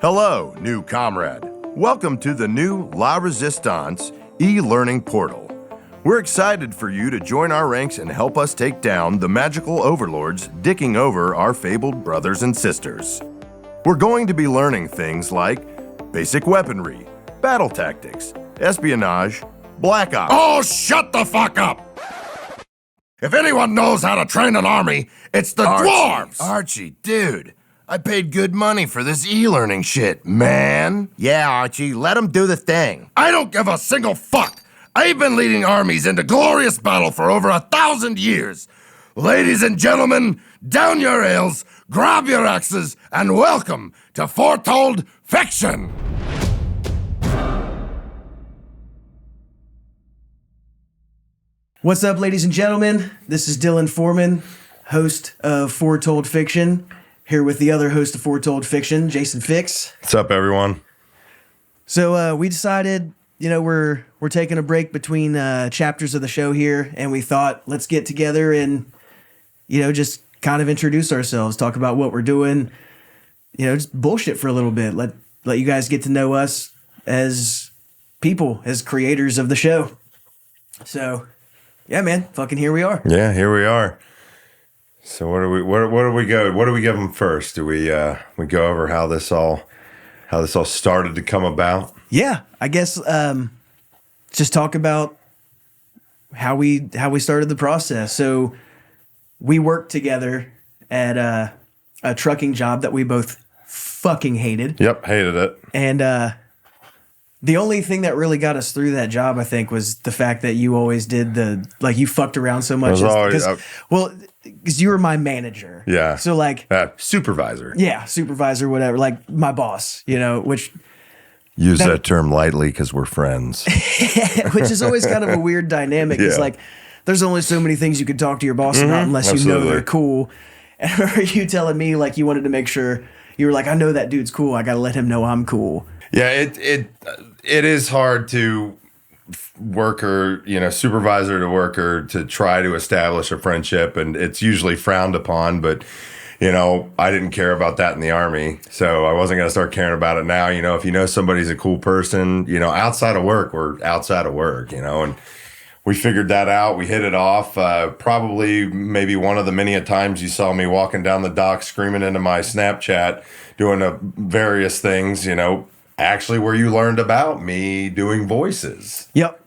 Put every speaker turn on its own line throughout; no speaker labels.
Hello, new comrade. Welcome to the new La Resistance e-learning portal. We're excited for you to join our ranks and help us take down the magical overlords dicking over our fabled brothers and sisters. We're going to be learning things like basic weaponry, battle tactics, espionage, black ops.
Oh, shut the fuck up! If anyone knows how to train an army, it's the dwarves!
Archie, dude, I paid good money for this e-learning shit, man. Yeah, Archie, let them do the thing.
I don't give a single fuck! I've been leading armies into glorious battle for over 1,000 years. Ladies and gentlemen, down your ales, grab your axes, and welcome to Foretold Fixion!
What's up, ladies and gentlemen? This is Dylan Foreman, host of Foretold Fixion, here with the other host of Foretold Fixion, Jason Fix.
What's up, everyone?
So we decided, we're taking a break between chapters of the show here, and we thought, let's get together and, just kind of introduce ourselves, talk about what we're doing, just bullshit for a little bit. Let you guys get to know us as people, as creators of the show. So, yeah, man, fucking here we are.
Yeah, here we are. So what do we give them first? Do we go over how this all started to come about?
Yeah, I guess just talk about how we started the process. So we worked together at a trucking job that we both fucking hated.
Yep, hated it.
And the only thing that really got us through that job, I think, was the fact that you always did you fucked around so much. Because you were my manager.
Yeah.
So
supervisor.
Yeah, supervisor, whatever. Like my boss, which.
Use that term lightly because we're friends.
Which is always kind of a weird dynamic.
Yeah.
It's there's only so many things you could talk to your boss about unless you know they're cool. And I remember you telling me you wanted to make sure, you were like, I know that dude's cool. I got to let him know I'm cool.
Yeah, it is hard to worker, supervisor to worker to try to establish a friendship, and it's usually frowned upon, but I didn't care about that in the Army, so I wasn't going to start caring about it now. If you know somebody's a cool person, outside of work, we're outside of work, and we figured that out. We hit it off. Probably maybe one of the many times you saw me walking down the dock screaming into my Snapchat, doing various things, actually where you learned about me doing voices.
Yep.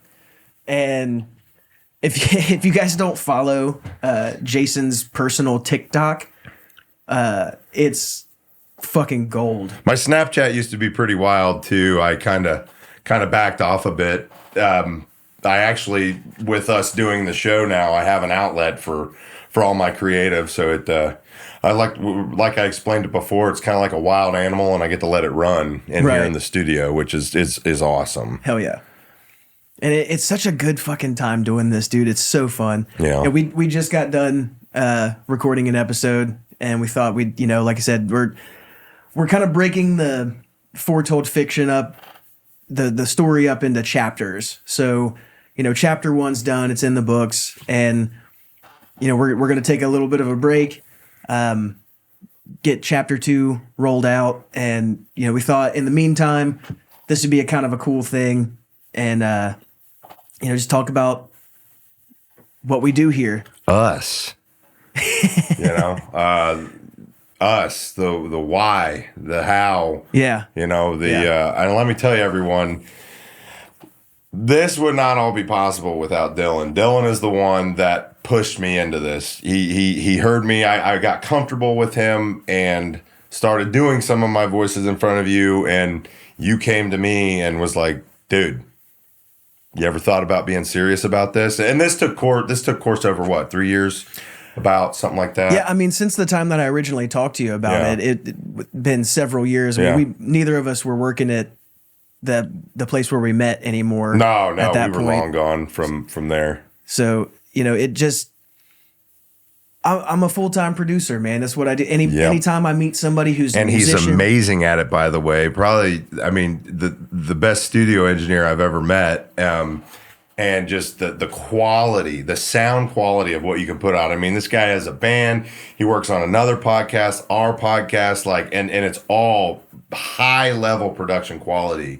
And if you guys don't follow Jason's personal TikTok, it's fucking gold.
My Snapchat used to be pretty wild too. I kind of backed off a bit. I actually, with us doing the show now, I have an outlet for all my creative. So I like I explained it before, it's kind of like a wild animal, and I get to let it run here in the studio, which is awesome.
Hell yeah. And it's such a good fucking time doing this, dude. It's so fun.
Yeah.
And we just got done recording an episode, and we thought we'd, like I said, we're kind of breaking the Foretold Fixion up, the story up into chapters. So, chapter 1's done, it's in the books, and we're going to take a little bit of a break, get chapter 2 rolled out, and we thought in the meantime this would be a kind of a cool thing, and just talk about what we do here.
Us.
Us, the why, the how.
Yeah.
And let me tell you, everyone, this would not all be possible without Dylan. Dylan is the one that pushed me into this. He heard me. I got comfortable with him and started doing some of my voices in front of you, and you came to me and was like, dude, you ever thought about being serious about this? And this took course over what, 3 years? About something like that.
Yeah, I mean, since the time that I originally talked to you about it been several years. I mean, neither of us were working at the place where we met anymore.
No,
at that
we were
point.
long gone from there.
So it just, I'm a full-time producer, man. That's what I do. Anytime I meet somebody who's a musician,
he's amazing at it, by the way. Probably, I mean, the best studio engineer I've ever met. And just the quality, the sound quality of what you can put out. I mean, this guy has a band. He works on another podcast, our podcast, and it's all high level production quality.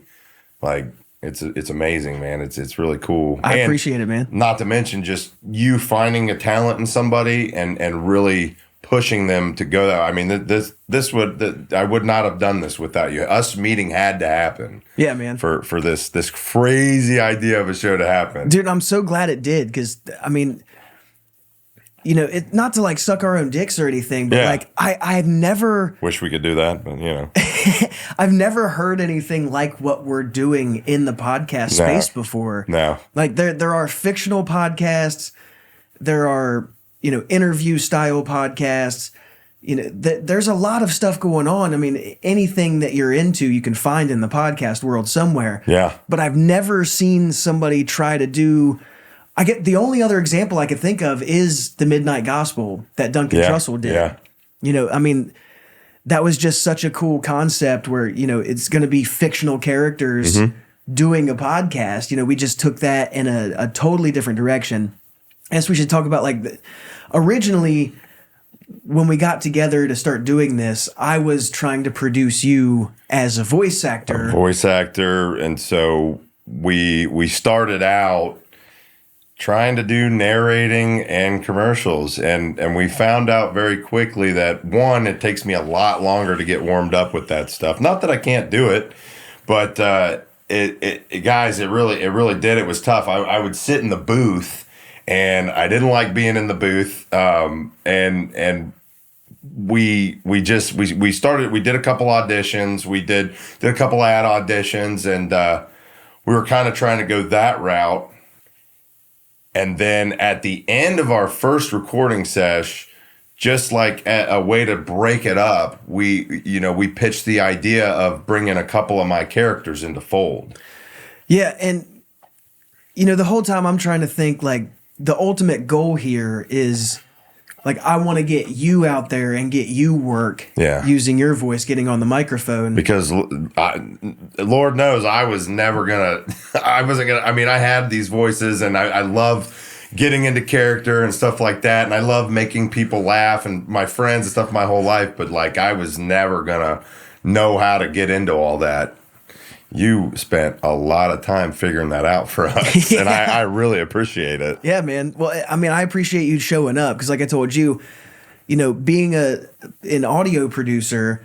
Like it's amazing, man. It's really cool.
I appreciate it, man.
Not to mention just you finding a talent in somebody and really pushing them to go there. I mean, I would not have done this without you. Us meeting had to happen.
Yeah, man.
For this crazy idea of a show to happen.
Dude, I'm so glad it did, because I mean, you know, it not to like suck our own dicks or anything, but like I've never
wish we could do that, but you know.
I've never heard anything like what we're doing in the podcast space before.
No.
Like there are fictional podcasts, there are, you know, interview style podcasts. You know, there's a lot of stuff going on. I mean, anything that you're into, you can find in the podcast world somewhere.
Yeah.
But I've never seen somebody try to do. The only other example I could think of is the Midnight Gospel that Duncan Trussell did.
Yeah.
You know, I mean, that was just such a cool concept where, you know, it's going to be fictional characters doing a podcast. You know, we just took that in a totally different direction. I guess we should talk about originally when we got together to start doing this, I was trying to produce you as a voice actor.
And so we started out trying to do narrating and commercials, and we found out very quickly that one, it takes me a lot longer to get warmed up with that stuff. Not that I can't do it, but guys, it really did. It was tough. I would sit in the booth, and I didn't like being in the booth. And we did a couple auditions. We did a couple ad auditions, and we were kind of trying to go that route. And then at the end of our first recording sesh, just like a way to break it up, we pitched the idea of bringing a couple of my characters into fold.
Yeah, and you know, the whole time I'm trying to think, like, the ultimate goal here is, like, I want to get you out there and get you work using your voice, getting on the microphone.
Because Lord knows I wasn't gonna, I mean, I had these voices, and I love getting into character and stuff like that. And I love making people laugh and my friends and stuff my whole life. But like, I was never gonna know how to get into all that. You spent a lot of time figuring that out for us, and I really appreciate it.
Yeah, man. Well, I mean, I appreciate you showing up, because like I told you, you know, being an audio producer,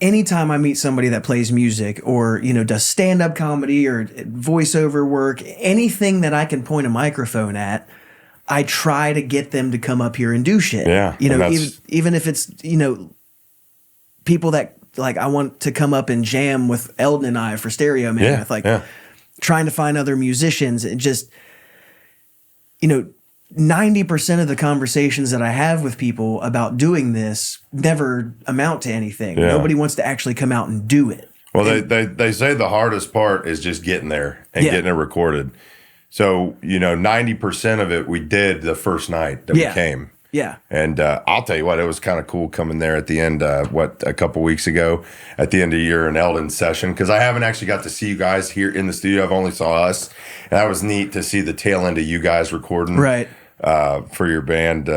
anytime I meet somebody that plays music or, you know, does stand-up comedy or voiceover work, anything that I can point a microphone at, I try to get them to come up here and do shit.
Yeah.
You know, even if it's, you know, people that, like, I want to come up and jam with Eldon and I for Stereo Mammoth, trying to find other musicians, and just, you know, 90% of the conversations that I have with people about doing this never amount to anything.
Yeah.
Nobody wants to actually come out and do it.
Well, they say the hardest part is just getting there and getting it recorded. So, you know, 90% of it we did the first night that we came.
Yeah.
And I'll tell you what, it was kind of cool coming there at the end, a couple weeks ago, at the end of your and Eldon's session, because I haven't actually got to see you guys here in the studio. I've only saw us. And that was neat to see the tail end of you guys recording for your band,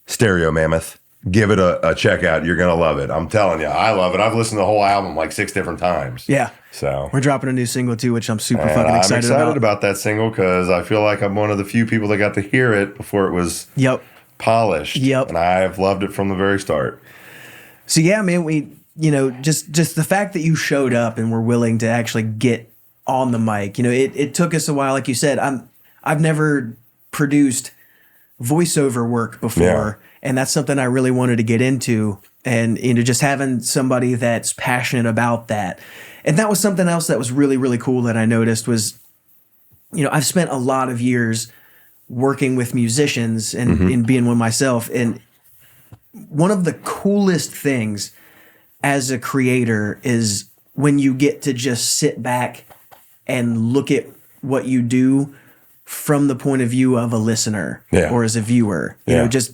Stereo Mammoth. Give it a check out. You're going to love it. I'm telling you, I love it. I've listened to the whole album like 6 different times.
Yeah.
So
we're dropping a new single too, which I'm super fucking
I'm
excited
about that single, because I feel like I'm one of the few people that got to hear it before it was polished.
Yep.
And I've loved it from the very start.
So yeah, man, we, you know, just the fact that you showed up and were willing to actually get on the mic, you know, it took us a while. Like you said, I've never produced voiceover work before. And that's something I really wanted to get into, and, you know, just having somebody that's passionate about that. And that was something else that was really, really cool that I noticed was, you know, I've spent a lot of years working with musicians and being one myself. And one of the coolest things as a creator is when you get to just sit back and look at what you do from the point of view of a listener or as a viewer. You know, just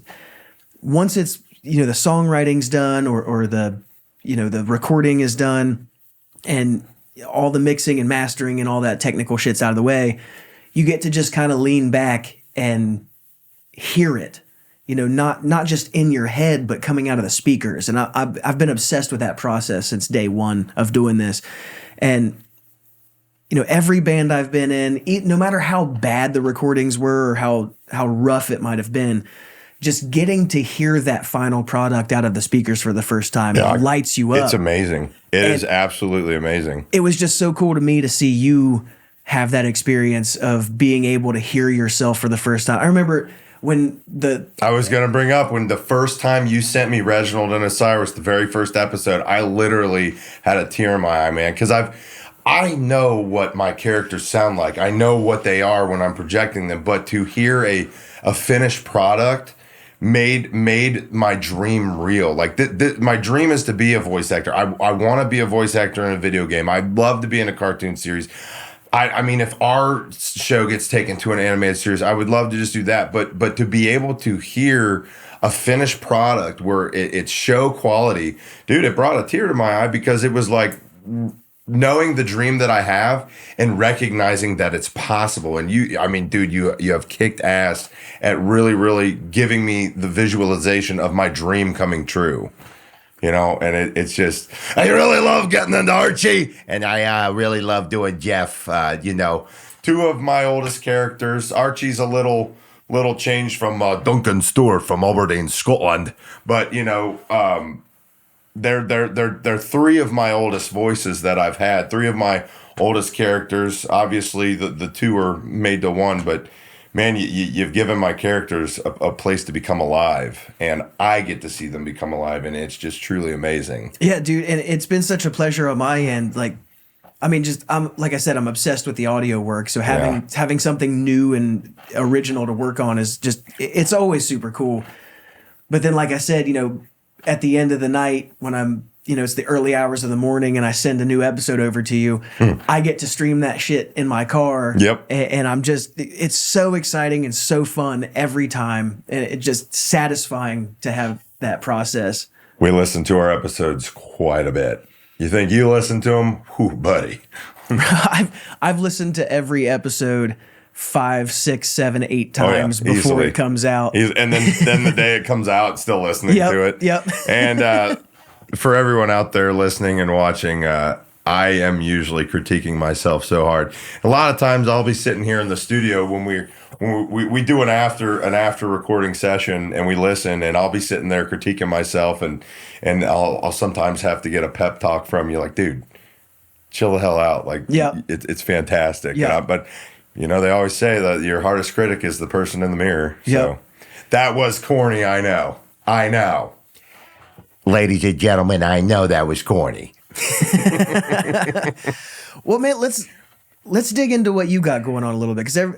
once it's, you know, the songwriting's done or the, you know, the recording is done and all the mixing and mastering and all that technical shit's out of the way, you get to just kind of lean back and hear it not just in your head, but coming out of the speakers. And I've been obsessed with that process since day one of doing this. And, every band I've been in, no matter how bad the recordings were or how rough it might have been, just getting to hear that final product out of the speakers for the first time lights you up.
It's amazing. It is absolutely amazing.
It was just so cool to me to see you have that experience of being able to hear yourself for the first time. I remember when
I was going to bring up when the first time you sent me Reginald and Osiris, the very first episode, I literally had a tear in my eye, man, because I know what my characters sound like. I know what they are when I'm projecting them, but to hear a finished product made my dream real. Like my dream is to be a voice actor. I want to be a voice actor in a video game. I'd love to be in a cartoon series. I mean, if our show gets taken to an animated series, I would love to just do that. But to be able to hear a finished product where it's show quality, dude, it brought a tear to my eye because it was like knowing the dream that I have and recognizing that it's possible. And you have kicked ass at really, really giving me the visualization of my dream coming true. And it's just, I really love getting into Archie, and I really love doing Jeff. Two of my oldest characters. Archie's a little changed from Duncan Stewart from Aberdeen, Scotland, but they're three of my oldest voices that I've had. Three of my oldest characters. Obviously, the two are made to one, but man, you've given my characters a place to become alive, and I get to see them become alive, and it's just truly amazing.
Yeah, dude, and it's been such a pleasure on my end. Like I said, I'm obsessed with the audio work, so having something new and original to work on is just, it's always super cool. But then, like I said, at the end of the night when I'm, it's the early hours of the morning and I send a new episode over to you, I get to stream that shit in my car.
Yep.
And I'm just, it's so exciting and so fun every time. And it's just satisfying to have that process.
We listen to our episodes quite a bit. You think you listen to them? Whew, buddy.
I've listened to every episode 5, 6, 7, 8 times before
easily.
It comes out.
And then the day it comes out, still listening to it.
Yep.
And for everyone out there listening and watching, I am usually critiquing myself so hard. A lot of times I'll be sitting here in the studio when we do an after recording session and we listen, and I'll be sitting there critiquing myself, and I'll sometimes have to get a pep talk from you, like, dude, chill the hell out. Like, it's fantastic.
Yeah.
But they always say that your hardest critic is the person in the mirror. So that was corny. I know. Ladies and gentlemen, I know that was corny.
Well, man, let's dig into what you got going on a little bit, because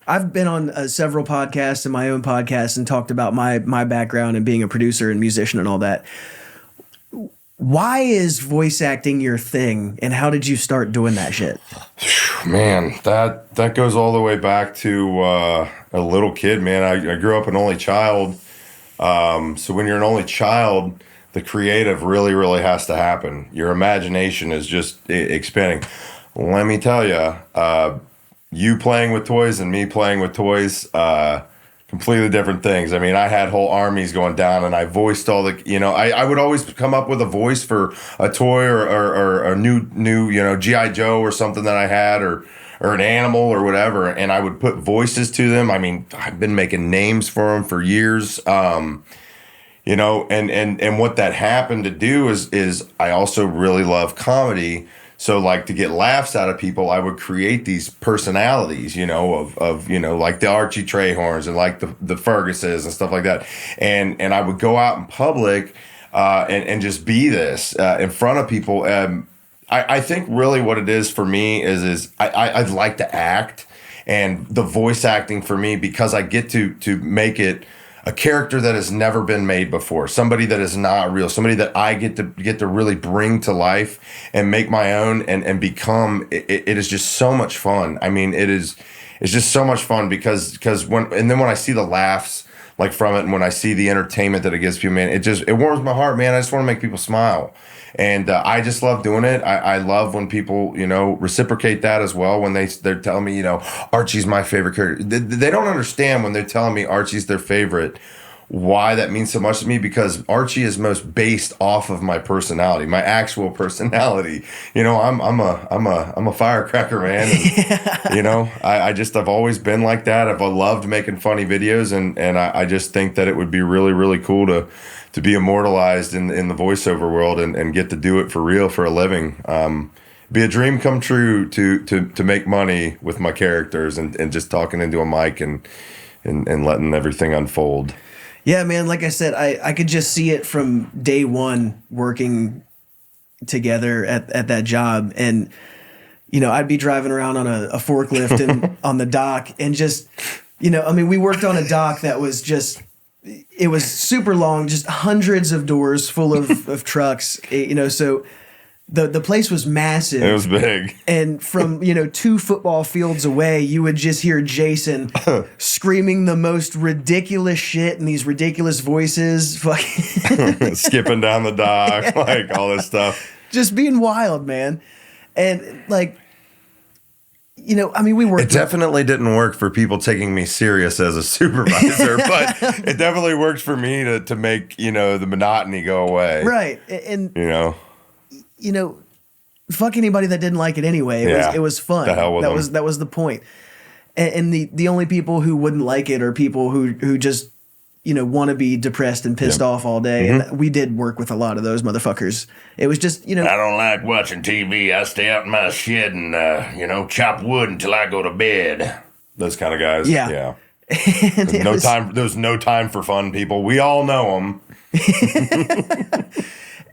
I've been on several podcasts and my own podcasts and talked about my background and being a producer and musician and all that. Why is voice acting your thing, and how did you start doing that shit?
Man, that goes all the way back to a little kid, man. I grew up an only child. So when you're an only child, the creative really, really has to happen. Your imagination is just expanding. Let me tell you, you playing with toys and me playing with toys, completely different things. I mean, I had whole armies going down, and I voiced all the, I would always come up with a voice for a toy or a new G.I. Joe or something that I had, or an animal or whatever, and I would put voices to them. I mean, I've been making names for them for years. And what that happened to do is I also really love comedy. So, like, to get laughs out of people, I would create these personalities, of like the Archie Trehorns and like the Ferguses and stuff like that. And I would go out in public and just be this in front of people. I think really what it is for me is I'd like to act, and the voice acting for me, because I get to make it a character that has never been made before, somebody that is not real, somebody that I get to really bring to life and make my own and become. It is just so much fun. I mean, it's just so much fun because when I see the laughs like from it, and when I see the entertainment that it gives people, man, it warms my heart, man. I just want to make people smile. And I just love doing it. I love when people, reciprocate that as well. When they're telling me, Archie's my favorite character. They don't understand when they're telling me Archie's their favorite, why that means so much to me, because Archie is most based off of my personality, my actual personality. I'm a firecracker, man. And, I've always been like that. I've loved making funny videos, and I just think that it would be really, really cool to be immortalized in the voiceover world and get to do it for real for a living. Be a dream come true to make money with my characters and just talking into a mic and letting everything unfold.
Yeah, man, like I said, I could just see it from day one working together at that job. And, I'd be driving around on a forklift and on the dock and just, we worked on a dock that was just, it was super long, just hundreds of doors full of trucks, so the place was massive.
It was big.
And from, 2 football fields away, you would just hear Jason screaming the most ridiculous shit in these ridiculous voices.
Skipping down the dock, like all this stuff.
Just being wild, man. And we worked.
It definitely didn't work for people taking me serious as a supervisor, but it definitely worked for me to make, the monotony go away.
Right. And, fuck anybody that didn't like it anyway. It was fun.
The hell with them.
That was the point. And the only people who wouldn't like it are people who just, want to be depressed and pissed off all day.
Mm-hmm.
And we did work with a lot of those motherfuckers. It was just,
I don't like watching TV. I stay out in my shed and, chop wood until I go to bed.
Those kind of guys.
Yeah.
There's no time for fun, people. We all know them.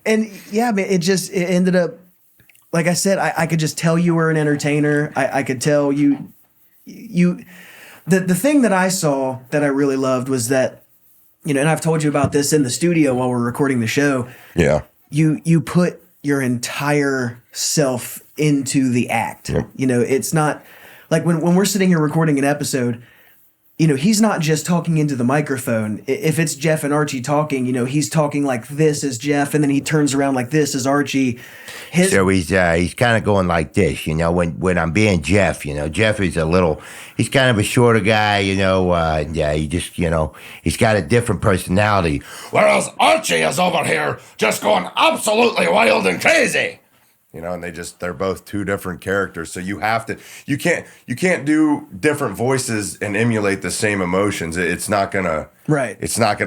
And yeah, man, it ended up, like I said, I could just tell you were an entertainer. I could tell you, the thing that I saw that I really loved was that, and I've told you about this in the studio while we're recording the show.
Yeah.
You put your entire self into the act.
Yep.
It's not like when we're sitting here recording an episode, he's not just talking into the microphone. If it's Jeff and Archie talking, he's talking like this is Jeff, and then he turns around like this is Archie.
So he's kind of going like this, when I'm being Jeff, Jeff is he's kind of a shorter guy, he just, he's got a different personality.
Whereas Archie is over here just going absolutely wild and crazy.
And they're both 2 different characters. So you can't do different voices and emulate the same emotions. It's not gonna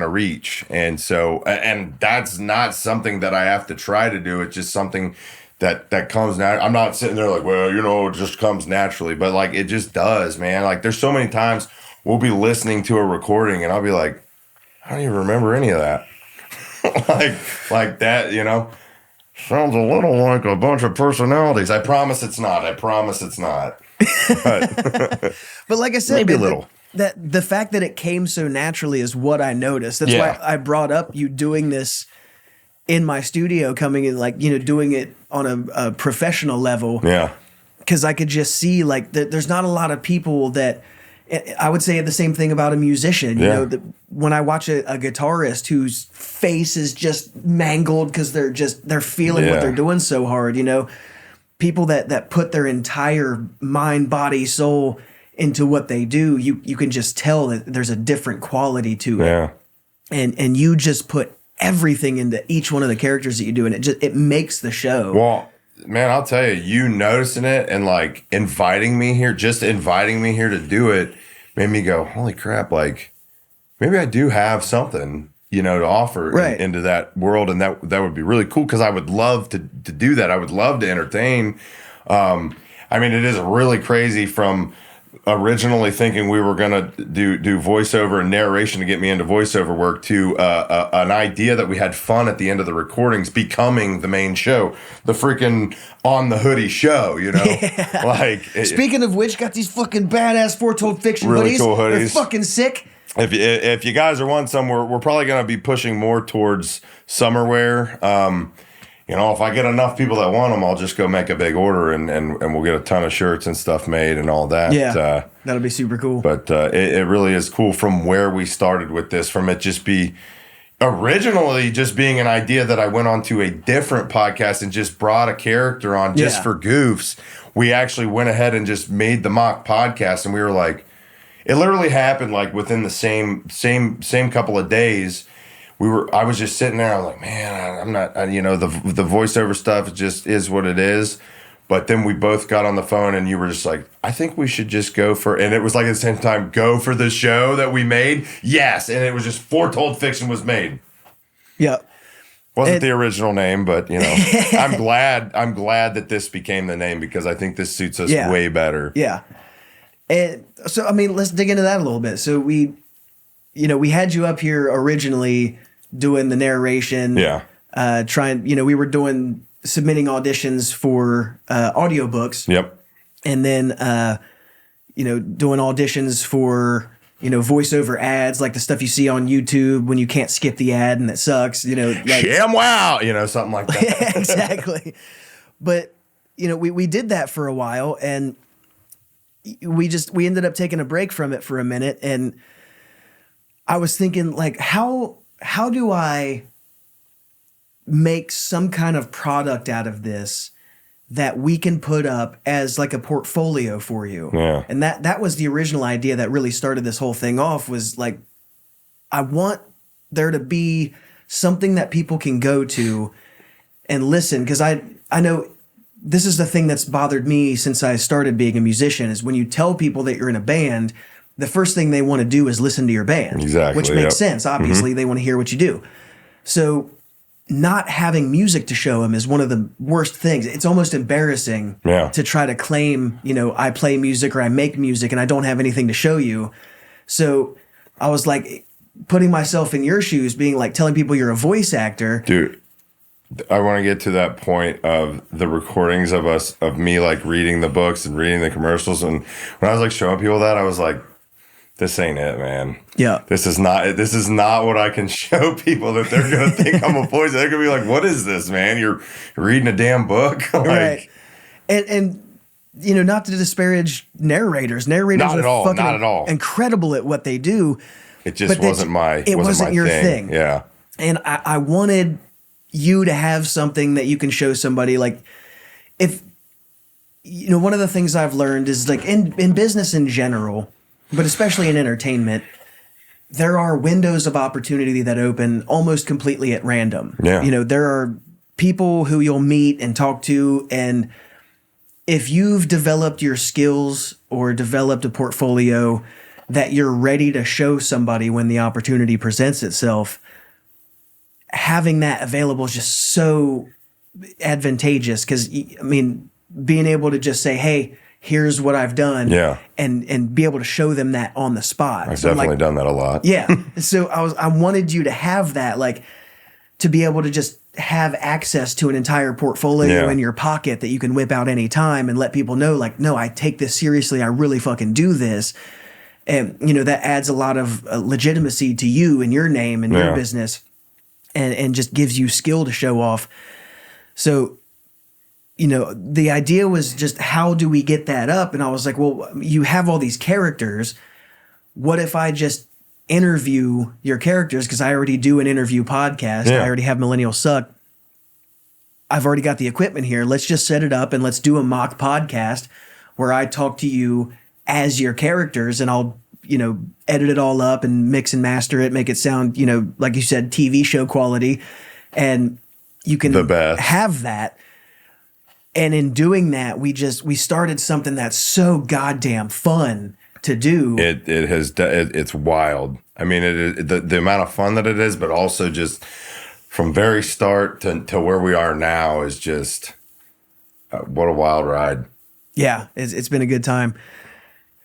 reach. And so, and that's not something that I have to try to do. It's just something that comes now. I'm not sitting there like, well, it just comes naturally, but like, it just does, man. Like there's so many times we'll be listening to a recording and I'll be like, I don't even remember any of that. like that, sounds a little like a bunch of personalities. I promise it's not. But
like I said,
maybe
man,
a little.
That the fact that it came so naturally is what I noticed. That's why I brought up you doing this in my studio, coming in, doing it on a professional level.
Yeah.
Because I could just see there's not a lot of people that. I would say the same thing about a musician. When I watch a guitarist whose face is just mangled because they're feeling what they're doing so hard. People that put their entire mind, body, soul into what they do. You can just tell that there's a different quality to it.
Yeah.
And you just put everything into each one of the characters that you do, and it makes the show.
Well, man, I'll tell you noticing it and inviting me here to do it made me go, holy crap, maybe I do have something, to offer into that world. And that would be really cool, because I would love to do that. I would love to entertain. It is really crazy from originally thinking we were going to do voiceover and narration to get me into voiceover work to an idea that we had fun at the end of the recordings becoming the main show, the freaking On the Hoodie show,
Yeah. Speaking of which, got these fucking badass Foretold Fixion
really
hoodies.
Cool hoodies.
They're fucking sick.
If you guys are wanting some, we're probably going to be pushing more towards summer wear. if I get enough people that want them, I'll just go make a big order and we'll get a ton of shirts and stuff made and all that.
Yeah, that'll be super cool.
But it really is cool from where we started with this, from it just originally just being an idea that I went on to a different podcast and just brought a character on just for goofs. We actually went ahead and just made the mock podcast, and we were like, it literally happened like within the same couple of days. I was just sitting there. I was like, man, I'm not, the voiceover stuff just is what it is. But then we both got on the phone, and you were just like, I think we should just go for, and it was like at the same time, go for the show that we made. Yes. And it was just Foretold Fixion was made.
Yeah.
Wasn't the original name, but I'm glad that this became the name, because I think this suits us way better.
Yeah. And so, I mean, let's dig into that a little bit. So we had you up here originally doing the narration.
Yeah.
We were submitting auditions for audiobooks.
Yep.
And then, doing auditions for, voiceover ads, like the stuff you see on YouTube when you can't skip the ad and it sucks,
Sham wow, something like that.
Yeah, exactly. But, we did that for a while, and we ended up taking a break from it for a minute. And I was thinking, like, how do I make some kind of product out of this that we can put up as like a portfolio for you?
Yeah.
And that was the original idea that really started this whole thing off, was like, I want there to be something that people can go to and listen. Cause I know this is the thing that's bothered me since I started being a musician, is when you tell people that you're in a band, the first thing they want to do is listen to your band.
Exactly.
Which makes sense. Obviously, they want to hear what you do. So not having music to show them is one of the worst things. It's almost embarrassing to try to claim, I play music or I make music and I don't have anything to show you. So I was like, putting myself in your shoes, being like, telling people you're a voice actor.
Dude, I want to get to that point of the recordings of me like reading the books and reading the commercials. And when I was like showing people that, I was like, this ain't it, man.
Yeah.
This is not what I can show people, that they're going to think I'm a voice. They're going to be like, what is this, man? You're reading a damn book? Like,
right. And not to disparage narrators. Narrators
not at
are
all,
fucking
not at all.
incredible at what they do.
It just wasn't my
your thing.
Yeah.
And I wanted you to have something that you can show somebody. Like, if, one of the things I've learned is, like, in business in general, but especially in entertainment, there are windows of opportunity that open almost completely at random.
Yeah.
There are people who you'll meet and talk to, and if you've developed your skills or developed a portfolio that you're ready to show somebody when the opportunity presents itself, having that available is just so advantageous. Because, being able to just say, hey, here's what I've done, and be able to show them that on the spot.
I've definitely done that a lot.
Yeah. So I wanted you to have that, like, to be able to just have access to an entire portfolio in your pocket that you can whip out any time and let people know, like, no, I take this seriously. I really fucking do this. And, that adds a lot of legitimacy to you and your name and your business, and just gives you skill to show off. So, the idea was just, how do we get that up? And I was like, well, you have all these characters. What if I just interview your characters? Because I already do an interview podcast. I already have Millennial Suck. I've already got the equipment here. Let's just set it up and let's do a mock podcast where I talk to you as your characters, and I'll, edit it all up and mix and master it, make it sound, like you said, TV show quality. And you can have that. And in doing that, we started something that's so goddamn fun to do.
It's wild. I mean, it is the amount of fun that it is, but also just from very start to where we are now is just what a wild ride.
Yeah, it's been a good time.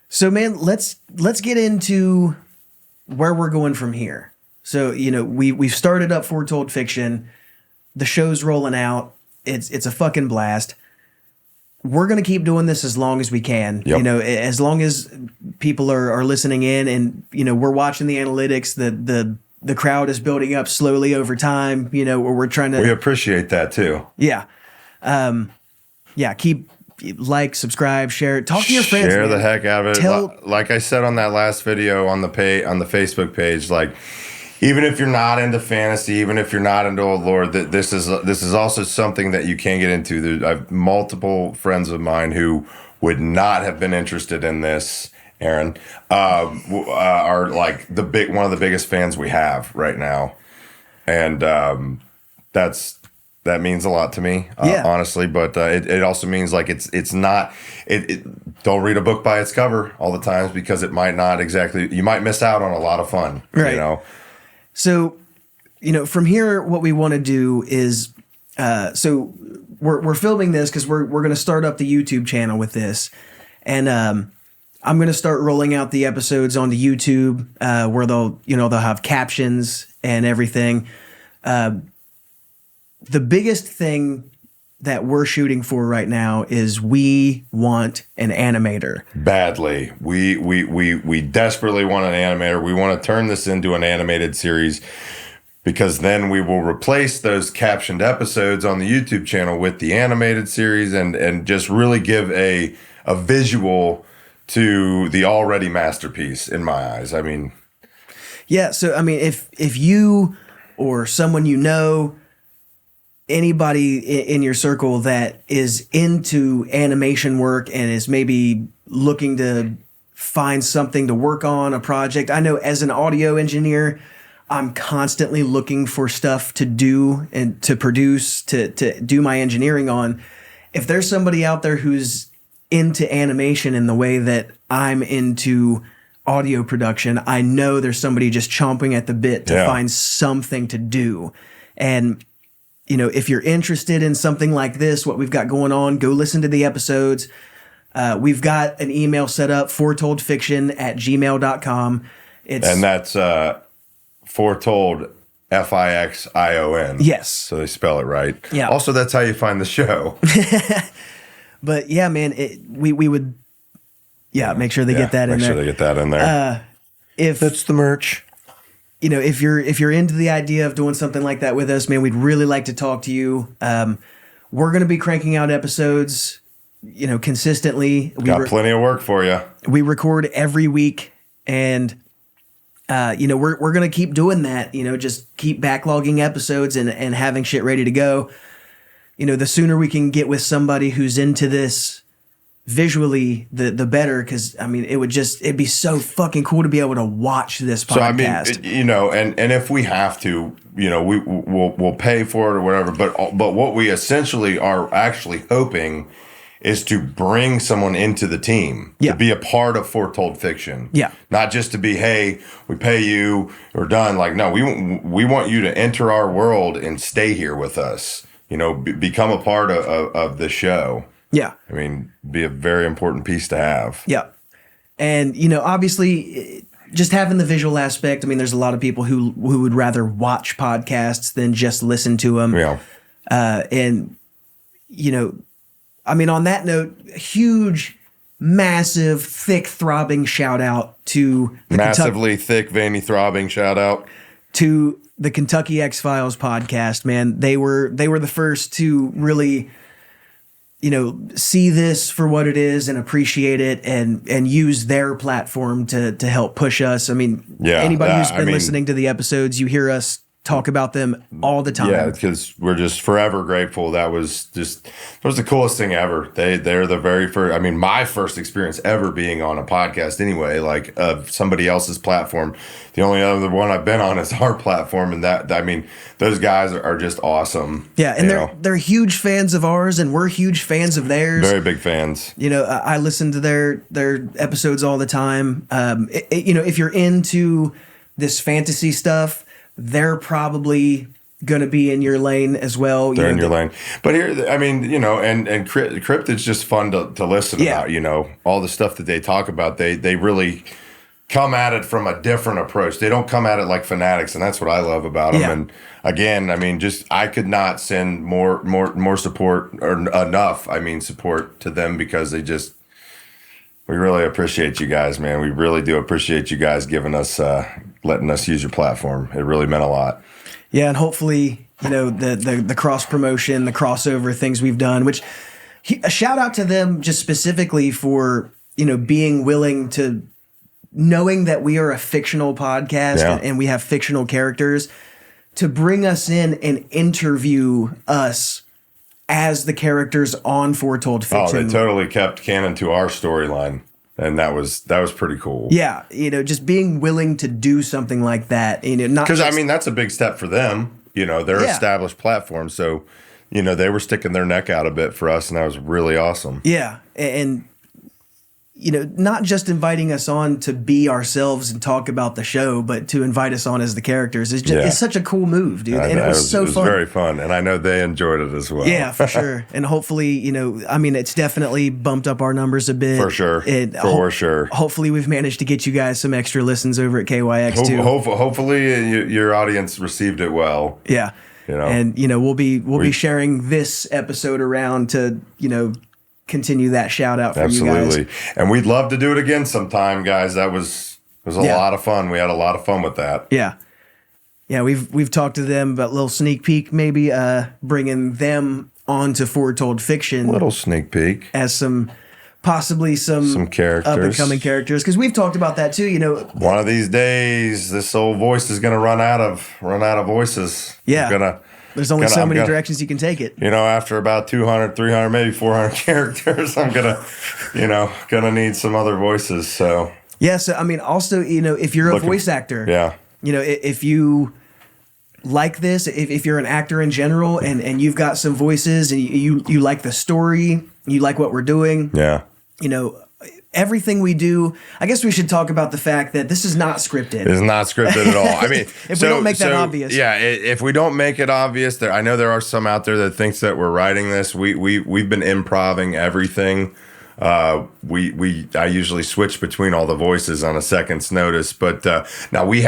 So, man, let's get into where we're going from here. So, we've started up Foretold Fixion. The show's rolling out. It's a fucking blast. We're going to keep doing this as long as we can.
Yep.
As long as people are listening in, and, we're watching the analytics, the the crowd is building up slowly over time, you know, where we're trying to.
We appreciate that too.
Yeah. Keep like, subscribe, share, talk to your friends.
Share
man.
the heck out of it.
Tell-
Like I said on that last video on the Facebook page, like even if you're not into fantasy, even if you're not into old lore, this is also something that you can get into. I have multiple friends of mine who would not have been interested in this. Aaron are like one of the biggest fans we have right now, and that means a lot to me, honestly. But it also means like it's not. Don't read a book by its cover all the times, because it might not exactly. You might miss out on a lot of fun.
Right.
You know.
So, you know, from here, what we want to do is, so we're filming this because we're going to start up the YouTube channel with this, and I'm going to start rolling out the episodes onto YouTube, where they'll have captions and everything. The biggest thing that we're shooting for right now is we want an animator.
Badly. We desperately want an animator. We want to turn this into an animated series, because then we will replace those captioned episodes on the YouTube channel with the animated series, and just really give a visual to the already masterpiece in my eyes. I mean,
yeah. So, I mean, if you or someone you know, anybody in your circle that is into animation work and is maybe looking to find something to work on, a project. I know as an audio engineer, I'm constantly looking for stuff to do and to produce, to do my engineering on. If there's somebody out there who's into animation in the way that I'm into audio production, I know there's somebody just chomping at the bit to find something to do. And you know, if you're interested in something like this, what we've got going on, go listen to the episodes. We've got an email set up, foretoldfixion@gmail.com.
And that's foretold, Fixion.
Yes.
So they spell it right.
Yeah.
Also, that's how you find the show.
But yeah, man, we would, make sure they get that in there.
Make sure they get that in there.
If
That's the merch.
you know, if you're into the idea of doing something like that with us, man, we'd really like to talk to you. We're going to be cranking out episodes, you know, consistently.
Got plenty of work for you.
We record every week, and you know, we're going to keep doing that, you know, just keep backlogging episodes and having shit ready to go. You know, the sooner we can get with somebody who's into this visually, the better, because I mean, it'd be so fucking cool to be able to watch this podcast.
So I mean, you know, and if we have to, you know, we'll pay for it or whatever. But what we essentially are actually hoping is to bring someone into the team, to be a part of Foretold Fixion.
Yeah.
Not just to be, hey, we pay you, we're done. Like, no, we want you to enter our world and stay here with us. You know, become a part of the show.
Yeah.
I mean, be a very important piece to have.
Yeah. And, you know, obviously, just having the visual aspect, I mean, there's a lot of people who would rather watch podcasts than just listen to them.
Yeah.
And, you know, I mean, on that note, huge, massive, thick, throbbing shout out to the
Massively thick, veiny, throbbing shout out
to the Kentucky X-Files podcast, man. They were the first to really, you know, see this for what it is and appreciate it and use their platform to help push us. I mean, anybody who's been listening to the episodes, you hear us talk about them all the time.
Yeah, because we're just forever grateful. That was the coolest thing ever. They're the very first, I mean, my first experience ever being on a podcast anyway, like of somebody else's platform. The only other one I've been on is our platform, and that, I mean, those guys are just awesome.
Yeah, and they're huge fans of ours, and we're huge fans of theirs.
Very big fans.
You know, I listen to their episodes all the time. You know, if you're into this fantasy stuff, they're probably going to be in your lane as well.
They're in your lane. But here, I mean, you know, and Cryptid's just fun to listen about, you know, all the stuff that they talk about. They really come at it from a different approach. They don't come at it like fanatics, and that's what I love about them. And again, I mean, just I could not send more support or enough, I mean, support to them, because We really appreciate you guys, man. We really do appreciate you guys giving us, letting us use your platform. It really meant a lot.
Yeah, and hopefully, the cross promotion, the crossover things we've done, which a shout out to them just specifically for, being willing to, knowing that we are a fictional podcast and we have fictional characters, to bring us in and interview us as the characters on Foretold Fixion.
Oh, they totally kept canon to our storyline, and that was pretty cool.
Yeah, just being willing to do something like that, not
because that's a big step for them. They're established platform, so they were sticking their neck out a bit for us, and that was really awesome.
Yeah, and not just inviting us on to be ourselves and talk about the show, but to invite us on as the characters is just it's such a cool move, dude. And it was so fun. It was
very fun, and I know they enjoyed it as well.
Yeah, for sure. And hopefully, it's definitely bumped up our numbers a bit.
For sure. For sure.
Hopefully we've managed to get you guys some extra listens over at KYX too.
Hopefully your audience received it well.
Yeah. And we'll be sharing this episode around to, continue that shout out for you guys.
Absolutely. And we'd love to do it again sometime, guys. It was a lot of fun. We had a lot of fun with that.
Yeah. Yeah, we've talked to them about a little sneak peek, maybe bringing them onto Foretold Fixion.
Little sneak peek.
As possibly some
characters.
Up and coming characters. Because we've talked about that too,
One of these days, this old voice is going to run out of voices.
Yeah. There's only so many directions you can take it.
After about 200, 300, maybe 400 characters, I'm gonna need some other voices. So
yeah. So also, if you're a voice actor, if you like this, if you're an actor in general, and you've got some voices, and you like the story, you like what we're doing, everything we do, I guess we should talk about the fact that this is not scripted.
It's not scripted at all. I mean,
if we don't make that obvious.
Yeah, if we don't make it obvious, I know there are some out there that thinks that we're writing this. We've been improvising everything. I usually switch between all the voices on a second's notice, but now we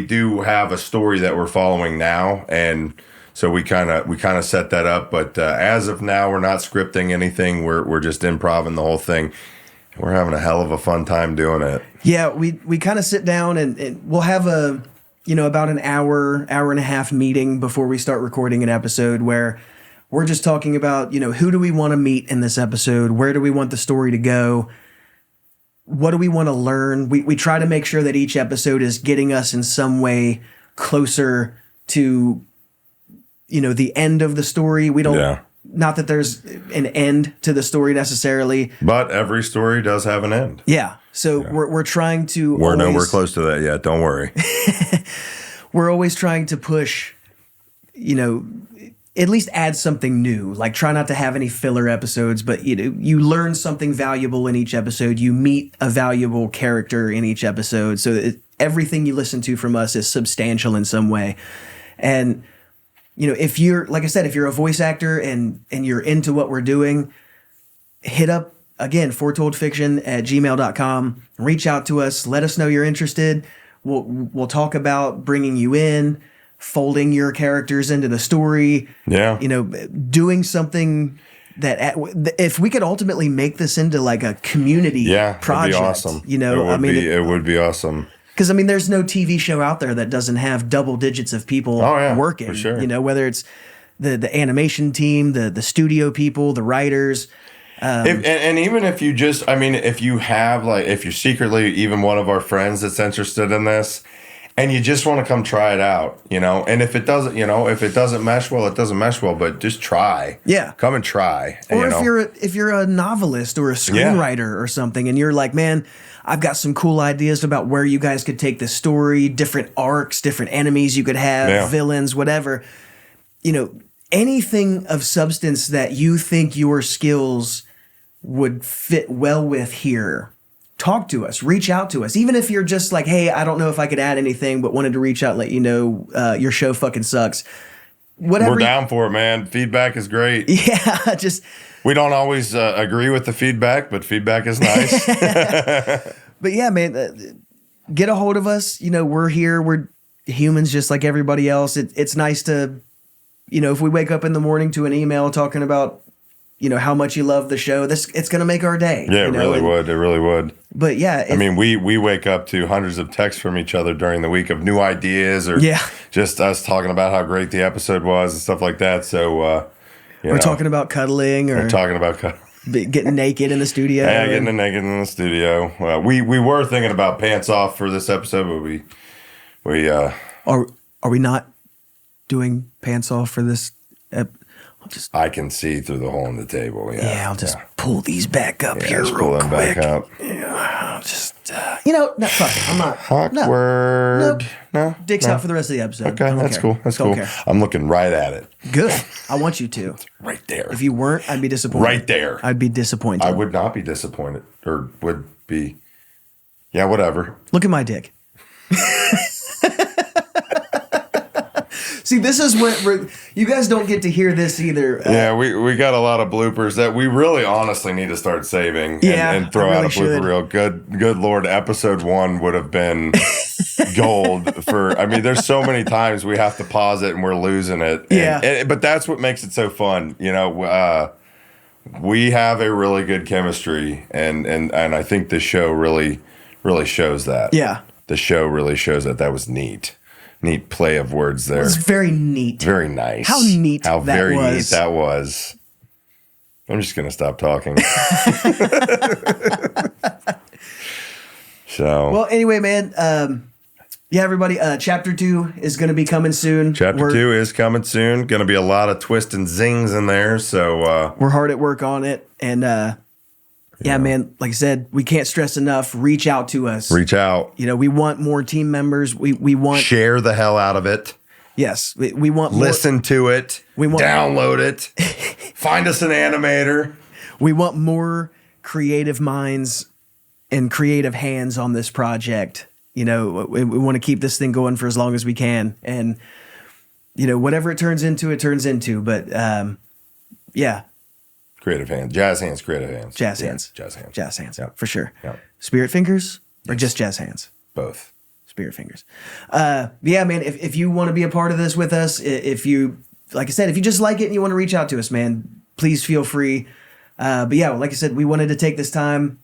do have a story that we're following now, and so we kind of set that up. But as of now, we're not scripting anything. We're just improvising the whole thing. We're having a hell of a fun time doing it. Yeah,
we kind of sit down and we'll have about an hour and a half meeting before we start recording an episode where we're just talking about, who do we want to meet in this episode? Where do we want the story to go? What do we want to learn? We try to make sure that each episode is getting us in some way closer to, the end of the story. We don't... Yeah. Not that there's an end to the story necessarily.
But every story does have an end.
Yeah. So we're trying to...
We're nowhere close to that yet. Don't worry.
We're always trying to push, at least add something new. Like try not to have any filler episodes, but you learn something valuable in each episode. You meet a valuable character in each episode. So everything you listen to from us is substantial in some way. And... if you're, like I said, if you're a voice actor and you're into what we're doing, hit up, again, foretoldfixion@gmail.com. Reach out to us. Let us know you're interested. We'll talk about bringing you in, folding your characters into the story.
Yeah.
Doing something that if we could ultimately make this into like a community project. It'd be awesome.
It would be awesome.
Because, there's no TV show out there that doesn't have double digits of people working.
For sure.
Whether it's the animation team, the studio people, the writers.
And even if you just, if you have, if you're secretly even one of our friends that's interested in this, and you just want to come try it out, and if it doesn't, if it doesn't mesh well, it doesn't mesh well, but just try.
Yeah.
Come and try.
Or if you're a novelist or a screenwriter or something, and you're like, man, I've got some cool ideas about where you guys could take the story, different arcs, different enemies you could have, villains, whatever. Anything of substance that you think your skills would fit well with here, talk to us, reach out to us. Even if you're just like, hey, I don't know if I could add anything, but wanted to reach out and let you know your show fucking sucks. Whatever.
We're down for it, man. Feedback is great.
Yeah, just...
We don't always agree with the feedback, but feedback is nice.
But yeah, man, get a hold of us. We're here. We're humans just like everybody else. It's nice to, if we wake up in the morning to an email talking about, how much you love the show. It's going to make our day.
Yeah, it really would. It really would.
But yeah,
I mean, we wake up to hundreds of texts from each other during the week of new ideas, or just us talking about how great the episode was and stuff like that. So
we're talking about cuddling, or
we're talking about
getting naked in the studio.
Yeah, getting naked in the studio. We were thinking about pants off for this episode, but we
are we not doing pants off for this?
I can see through the hole in the table.
Yeah, I'll just pull these back up here
just
real
pull them
quick.
back up.
Yeah, I'll just no, fuck it. I'm not
awkward. No,
dicks out for the rest of the episode.
Okay, that's
care.
cool. That's
Don't
cool.
care.
I'm looking right at it.
Good. I want you to.
Right there.
If you weren't, I'd be disappointed.
Right there.
I'd be disappointed.
I would not be disappointed, or would be. Yeah, whatever.
Look at my dick. See, this is what you guys don't get to hear this either.
Yeah, we got a lot of bloopers that we really honestly need to start saving and throw out a blooper reel. Good Lord, episode 1 would have been gold for. I mean, there's so many times we have to pause it and we're losing it. But that's what makes it so fun. We have a really good chemistry, and I think the show really shows that.
Yeah,
the show really shows that. That was neat. Neat play of words there.
It was very neat.
Very nice.
How neat
How
that
very
was.
neat that was. I'm just going to stop talking. So.
Well, anyway, man. Everybody. Chapter 2 is going to be coming soon.
Chapter 2 is coming soon. Going to be a lot of twists and zings in there. So.
We're hard at work on it. And, yeah, man, like I said, we can't stress enough. Reach out to us.
Reach out.
We want more team members. We want.
Share the hell out of it.
Yes. We want more.
Listen to it.
We want.
Download it. Find us an animator.
We want more creative minds and creative hands on this project. We want to keep this thing going for as long as we can. And, whatever it turns into. But, yeah.
Creative hands. Jazz hands, creative hands.
Jazz hands.
Jazz hands.
Jazz hands.
Yep.
For sure.
Yep.
Spirit fingers or just jazz hands?
Both.
Spirit fingers. Yeah, man, if you want to be a part of this with us, if you, like I said, if you just like it and you want to reach out to us, man, please feel free. But yeah, like I said, we wanted to take this time,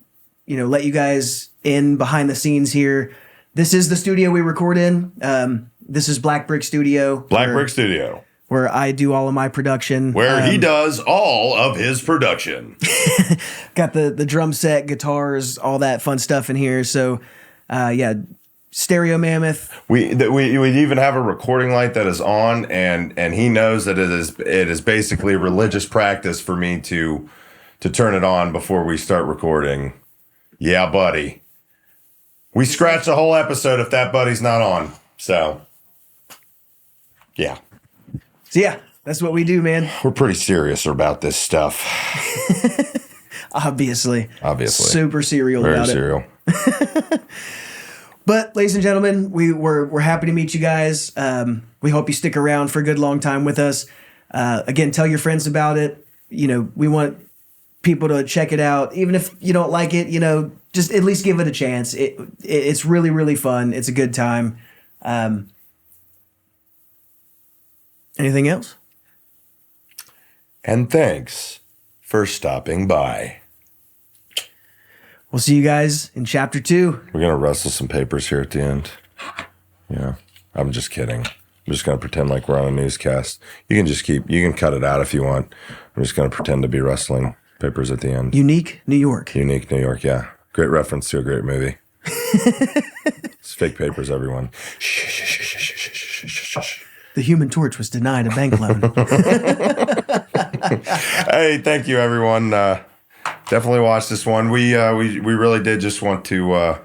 let you guys in behind the scenes here. This is the studio we record in. This is Black Brick Studio.
Brick Studio.
Where I do all of my production.
Where he does all of his production.
Got the drum set, guitars, all that fun stuff in here. So, yeah, Stereo Mammoth.
We even have a recording light that is on, and he knows that it is basically religious practice for me to turn it on before we start recording. Yeah, buddy. We scratch the whole episode if that buddy's not on. So, yeah.
So yeah, that's what we do, man.
We're pretty serious about this stuff.
Obviously.
Very
Super serial about
serial.
it. But ladies and gentlemen, we're happy to meet you guys. We hope you stick around for a good long time with us. Again, tell your friends about it. We want people to check it out. Even if you don't like it, just at least give it a chance. It's really, really fun. It's a good time. Anything else?
And thanks for stopping by.
We'll see you guys in chapter 2.
We're going to rustle some papers here at the end. Yeah, I'm just kidding. I'm just going to pretend like we're on a newscast. You can cut it out if you want. I'm just going to pretend to be rustling papers at the end.
Unique New York.
Unique New York, yeah. Great reference to a great movie. It's fake papers, everyone. Shh, shh, shh, shh, shh, shh, shh, shh.
The Human Torch was denied a bank loan.
Hey, thank you, everyone. Definitely watch this one. We really did just want to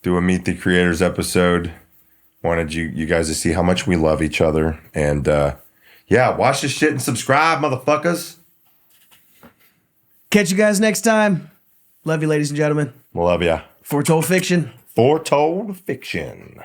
do a Meet the Creators episode. Wanted you guys to see how much we love each other. And yeah, watch this shit and subscribe, motherfuckers.
Catch you guys next time. Love you, ladies and gentlemen.
Love ya.
Foretold Fixion.
Foretold Fixion.